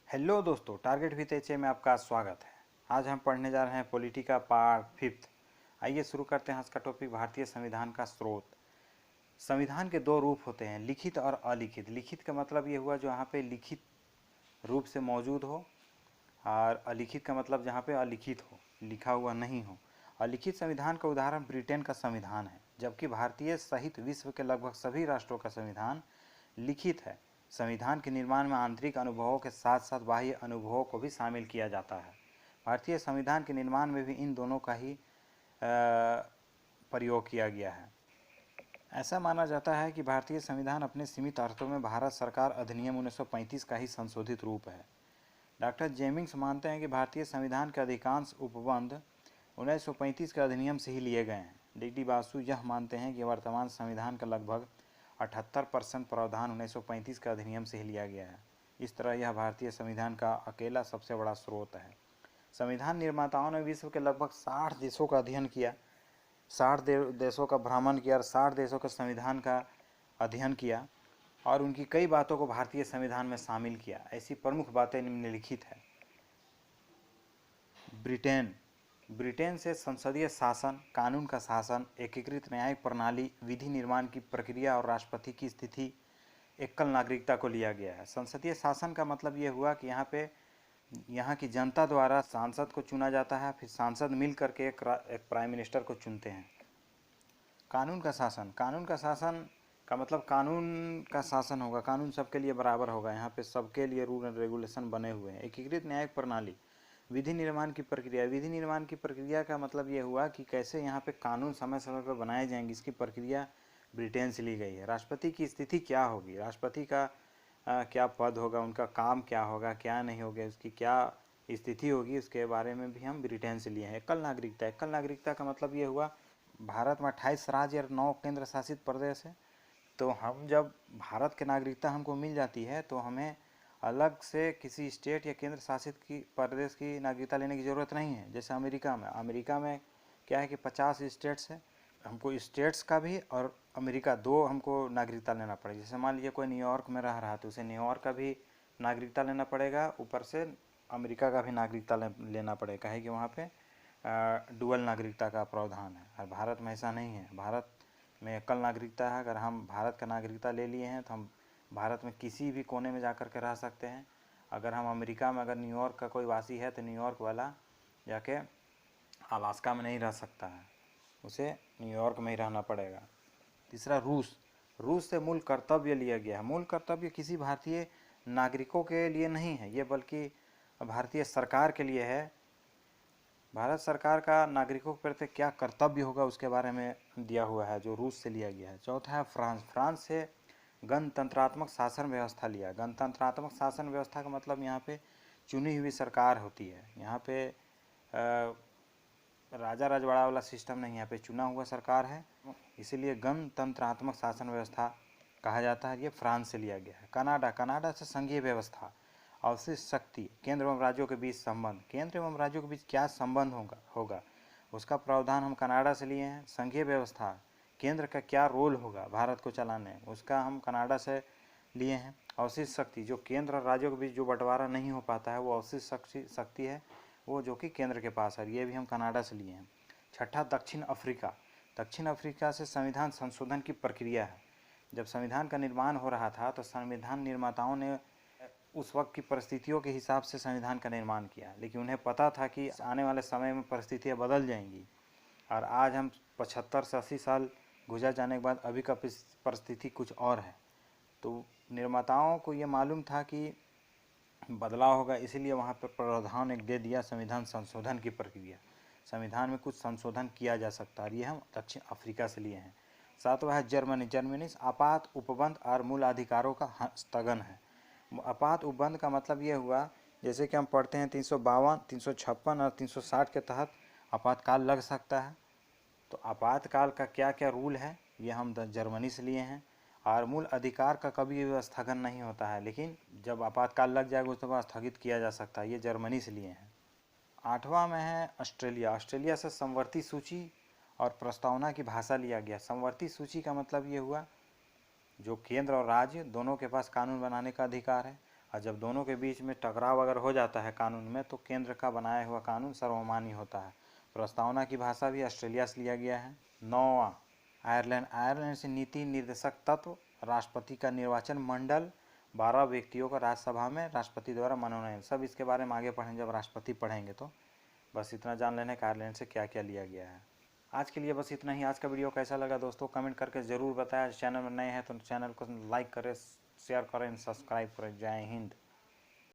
Hello दोस्तों, target with H में आपका स्वागत है। आज हम पढ़ने जा रहे हैं पॉलिटिका पार्ट 5। आइए शुरू करते हैं। आज का टॉपिक भारतीय संविधान का स्रोत। संविधान के दो रूप होते हैं, लिखित और अलिखित। लिखित का मतलब ये हुआ जो यहाँ पे लिखित रूप से मौजूद हो, और अलिखित का मतलब जहाँ पे अलिखित हो, लिखा हुआ नहीं हो। अलिखित संविधान का उदाहरण ब्रिटेन का संविधान है, जबकि भारतीय सहित विश्व के लगभग सभी राष्ट्रों का संविधान लिखित है। संविधान के निर्माण में आंतरिक अनुभवों के साथ साथ बाह्य अनुभवों को भी शामिल किया जाता है। भारतीय संविधान के निर्माण में भी इन दोनों का ही प्रयोग किया गया है। ऐसा माना जाता है कि भारतीय संविधान अपने सीमित अर्थों में भारत सरकार अधिनियम 1935 का ही संशोधित रूप है। डॉक्टर जेमिंग्स मानते हैं कि भारतीय संविधान के अधिकांश उपबंध 1935 के अधिनियम से ही लिए गए हैं। डी बासु यह मानते हैं कि वर्तमान संविधान का लगभग 78% प्रावधान 1935 के अधिनियम से ही लिया गया है। इस तरह यह भारतीय संविधान का अकेला सबसे बड़ा स्रोत है। संविधान निर्माताओं ने विश्व के लगभग 60 देशों का अध्ययन किया, 60 देशों का भ्रमण किया और 60 देशों के संविधान का अध्ययन किया और उनकी कई बातों को भारतीय संविधान में शामिल किया। ऐसी प्रमुख बातें निम्नलिखित है। ब्रिटेन से संसदीय शासन, कानून का शासन, एकीकृत न्यायिक प्रणाली, विधि निर्माण की प्रक्रिया और राष्ट्रपति की स्थिति, एकल नागरिकता को लिया गया है। संसदीय शासन का मतलब ये हुआ कि यहाँ की जनता द्वारा सांसद को चुना जाता है, फिर सांसद मिल करके एक प्राइम मिनिस्टर को चुनते हैं। कानून का शासन का मतलब कानून का शासन होगा, कानून सबके लिए बराबर होगा, यहाँ पे सबके लिए रूल एंड रेगुलेशन बने हुए हैं। एकीकृत न्यायिक प्रणाली, विधि निर्माण की प्रक्रिया का मतलब ये हुआ कि कैसे यहाँ पे कानून समय समय पर बनाए जाएंगे, इसकी प्रक्रिया ब्रिटेन से ली गई है। राष्ट्रपति की स्थिति क्या होगी, राष्ट्रपति का क्या पद होगा, उनका काम क्या होगा, क्या नहीं होगा, उसकी क्या स्थिति होगी, उसके बारे में भी हम ब्रिटेन से लिए हैं। एकल नागरिकता का मतलब ये हुआ, भारत में 28 राज्य और 9 केंद्र शासित प्रदेश है, तो हम जब भारत की नागरिकता हमको मिल जाती है तो हमें अलग से किसी स्टेट या केंद्र शासित की प्रदेश की नागरिकता लेने की ज़रूरत नहीं है। जैसे अमेरिका में क्या है कि 50 स्टेट्स है, हमको स्टेट्स का भी और अमेरिका दो हमको नागरिकता लेना पड़ेगा। जैसे मान लीजिए कोई न्यूयॉर्क में रह रहा है तो उसे न्यूयॉर्क का भी नागरिकता लेना पड़ेगा, ऊपर से अमेरिका का भी नागरिकता लेना पड़ेगा, है कि वहाँ पे डुअल नागरिकता का प्रावधान है। और भारत में ऐसा नहीं है, भारत में एकल नागरिकता है। अगर हम भारत का नागरिकता ले लिए हैं तो हम भारत में किसी भी कोने में जा कर के रह सकते हैं। अगर हम अमेरिका में, अगर न्यूयॉर्क का कोई वासी है तो न्यूयॉर्क वाला जाके अलास्का में नहीं रह सकता है, उसे न्यूयॉर्क में ही रहना पड़ेगा। तीसरा, रूस से मूल कर्तव्य लिया गया है। मूल कर्तव्य किसी भारतीय नागरिकों के लिए नहीं है, ये बल्कि भारतीय सरकार के लिए है। भारत सरकार का नागरिकों के प्रति क्या कर्तव्य होगा उसके बारे में दिया हुआ है, जो रूस से लिया गया है। चौथा है फ्रांस से गणतंत्रात्मक शासन व्यवस्था लिया। गणतंत्रात्मक शासन व्यवस्था का मतलब यहाँ पे चुनी हुई सरकार होती है। यहाँ पे राजा रजवाड़ा वाला सिस्टम नहीं, यहाँ पे चुना हुआ सरकार है, इसीलिए गणतंत्रात्मक शासन व्यवस्था कहा जाता है। ये फ्रांस से लिया गया है। कनाडा से संघीय व्यवस्था, अवशिष्ट शक्ति, केंद्र एवं राज्यों के बीच संबंध। केंद्र एवं राज्यों के बीच क्या संबंध होगा उसका प्रावधान हम कनाडा से लिए हैं। संघीय व्यवस्था, केंद्र का क्या रोल होगा भारत को चलाने में, उसका हम कनाडा से लिए हैं। अवशिष्ट शक्ति, जो केंद्र और राज्यों के बीच जो बंटवारा नहीं हो पाता है वो अवशिष्ट शक्ति है, वो जो कि केंद्र के पास है, ये भी हम कनाडा से लिए हैं। छठा, दक्षिण अफ्रीका से संविधान संशोधन की प्रक्रिया है। जब संविधान का निर्माण हो रहा था तो संविधान निर्माताओं ने उस वक्त की परिस्थितियों के हिसाब से संविधान का निर्माण किया, लेकिन उन्हें पता था कि आने वाले समय में परिस्थितियाँ बदल जाएंगी। और आज हम 75 से 80 साल गुजर जाने के बाद अभी का परिस्थिति कुछ और है, तो निर्माताओं को ये मालूम था कि बदलाव होगा, इसीलिए वहाँ पर प्रावधान एक दे दिया, संविधान संशोधन की प्रक्रिया। संविधान में कुछ संशोधन किया जा सकता है, ये हम दक्षिण अफ्रीका से लिए हैं। सातवां है जर्मनी से आपात उपबंध और मूल अधिकारों का स्थगन है। आपात उपबंध का मतलब ये हुआ, जैसे कि हम पढ़ते हैं 352, 356 और 360 के तहत आपातकाल लग सकता है। तो आपातकाल का क्या क्या रूल है ये हम जर्मनी से लिए हैं। और मूल अधिकार का कभी भी स्थगन नहीं होता है, लेकिन जब आपातकाल लग जाएगा उसके बाद स्थगित किया जा सकता है, ये जर्मनी से लिए हैं। आठवां में है ऑस्ट्रेलिया से समवर्ती सूची और प्रस्तावना की भाषा लिया गया। समवर्ती सूची का मतलब ये हुआ जो केंद्र और राज्य दोनों के पास कानून बनाने का अधिकार है, और जब दोनों के बीच में टकराव अगर हो जाता है कानून में तो केंद्र का बनाया हुआ कानून सर्वमान्य होता है। प्रस्तावना की भाषा भी ऑस्ट्रेलिया से लिया गया है। 9वां, आयरलैंड से नीति निर्देशक तत्व, राष्ट्रपति का निर्वाचन मंडल, 12 व्यक्तियों का राज्यसभा में राष्ट्रपति द्वारा मनोनयन। सब इसके बारे में आगे पढ़ेंगे, जब राष्ट्रपति पढ़ेंगे तो बस इतना जान लेना कि आयरलैंड से क्या क्या लिया गया है। आज के लिए बस इतना ही। आज का वीडियो कैसा लगा दोस्तों कमेंट करके ज़रूर बताएं। चैनल में नए हैं तो चैनल को लाइक करें, शेयर करें, सब्सक्राइब करें। जय हिंद।